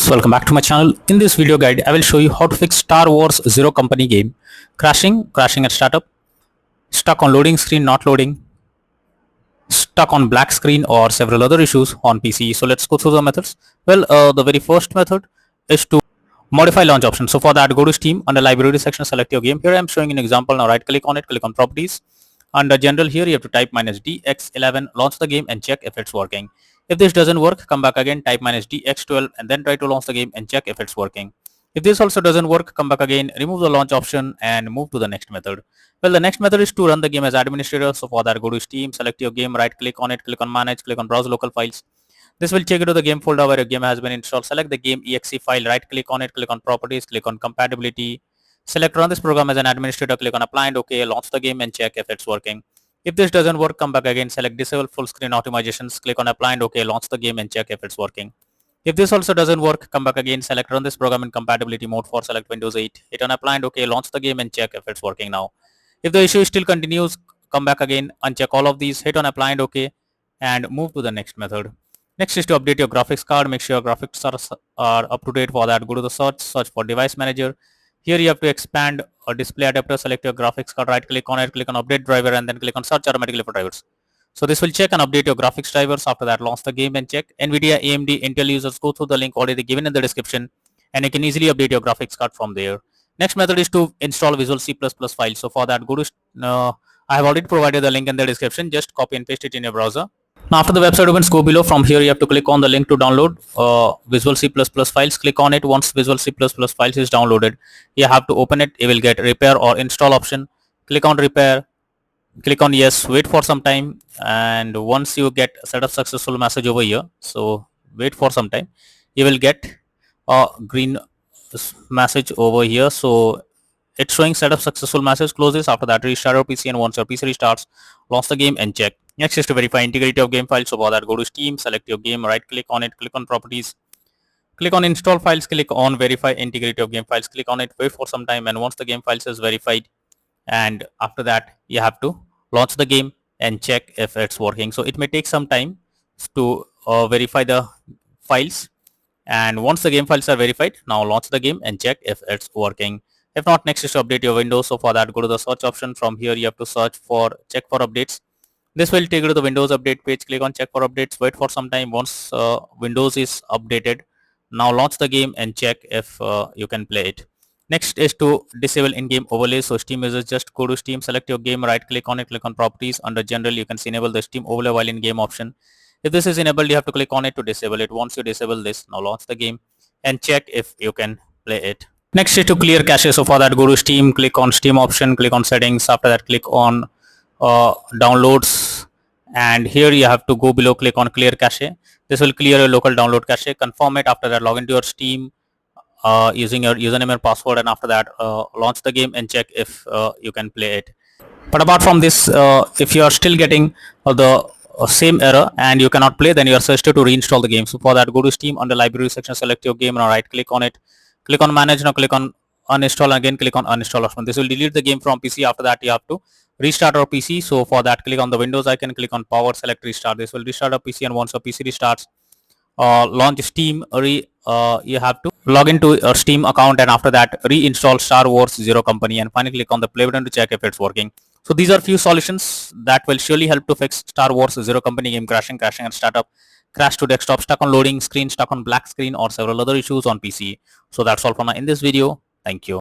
guys, welcome back to my channel. In this video guide I will show you how to fix Star Wars Zero Company game crashing at startup, stuck on loading screen not loading, stuck on black screen or several other issues on PC. So let's go through the methods. The very first method is to modify launch option. So for that, go to Steam, under library section select your game. Here I am showing an example. Now right click on it, click on properties. Under general, here you have to type -DX11, launch the game and check if it's working. If this doesn't work, come back again, type -DX12 and then try to launch the game and check if it's working. If this also doesn't work, come back again, remove the launch option and move to the next method. The next method is to run the game as administrator. So for that, go to Steam, select your game, right click on it, click on manage, click on browse local files. This will take you to the game folder where your game has been installed. Select the game exe file, right click on it, click on properties, click on compatibility. Select run this program as an administrator, click on apply and OK, launch the game and check if it's working. If this doesn't work, come back again, select disable full screen optimizations, click on apply and OK, launch the game and check if it's working. If this also doesn't work, come back again, select run this program in compatibility mode for select Windows 8, hit on apply and OK, launch the game and check if it's working now. If the issue still continues, come back again, uncheck all of these, hit on apply and OK and move to the next method. Next is to update your graphics card, make sure your graphics are up to date. For that, go to the search for device manager. Here you have to expand or display adapter, select your graphics card, right click on it, click on update driver and then click on search automatically for drivers. So this will check and update your graphics drivers. After that, launch the game and check. NVIDIA, AMD, Intel users, go through the link already given in the description and you can easily update your graphics card from there. Next method is to install Visual C++ file. So for that, go to I have already provided the link in the description. Just copy and paste it in your browser. Now after the website opens, go below. From here you have to click on the link to download Visual C++ files. Click on it. Once Visual C++ files is downloaded, you have to open it. You will get repair or install option. Click on repair, click on yes, wait for some time, and once you get setup successful message over here, so wait for some time, you will get a green message over here. So it's showing setup successful message. Close this. After that, restart your PC, and once your PC restarts, launch the game and check. Next is to verify integrity of game files. So for that, go to Steam, select your game, right click on it, click on properties, click on install files, click on verify integrity of game files, click on it, wait for some time, and once the game files is verified, and after that you have to launch the game and check if it's working. So it may take some time to verify the files, and once the game files are verified, now launch the game and check if it's working. If not, next is to update your Windows. So for that, go to the search option. From here you have to search for check for updates. This will take you to the Windows update page. Click on check for updates, wait for some time. Once Windows is updated, now launch the game and check if you can play it. Next is to disable in-game overlays. So Steam users, just go to Steam, select your game, right click on it, click on properties. Under general, you can see enable the Steam overlay while in game option. If this is enabled, you have to click on it to disable it. Once you disable this, now launch the game and check if you can play it. Next is to clear cache. So for that, go to Steam, click on Steam option, click on settings. After that, click on downloads, and here you have to go below, click on clear cache. This will clear your local download cache. Confirm it. After that, log into your Steam using your username and password, and after that launch the game and check if you can play it. But apart from this, if you are still getting the same error and you cannot play, then you are suggested to reinstall the game. So for that, go to Steam, under library section, select your game, now right click on it, click on manage. Now click on uninstall, again click on uninstall option. This will delete the game from PC. After that, you have to restart our PC. So for that, click on the Windows icon, click on power, select restart. This will restart our PC, and once your PC restarts, launch Steam. You have to log into your Steam account, and after that reinstall Star Wars Zero Company, and finally click on the play button to check if it's working. So these are few solutions that will surely help to fix Star Wars Zero Company game crashing and startup, crash to desktop, stuck on loading screen, stuck on black screen, or several other issues on PC. So that's all from in this video. Thank you.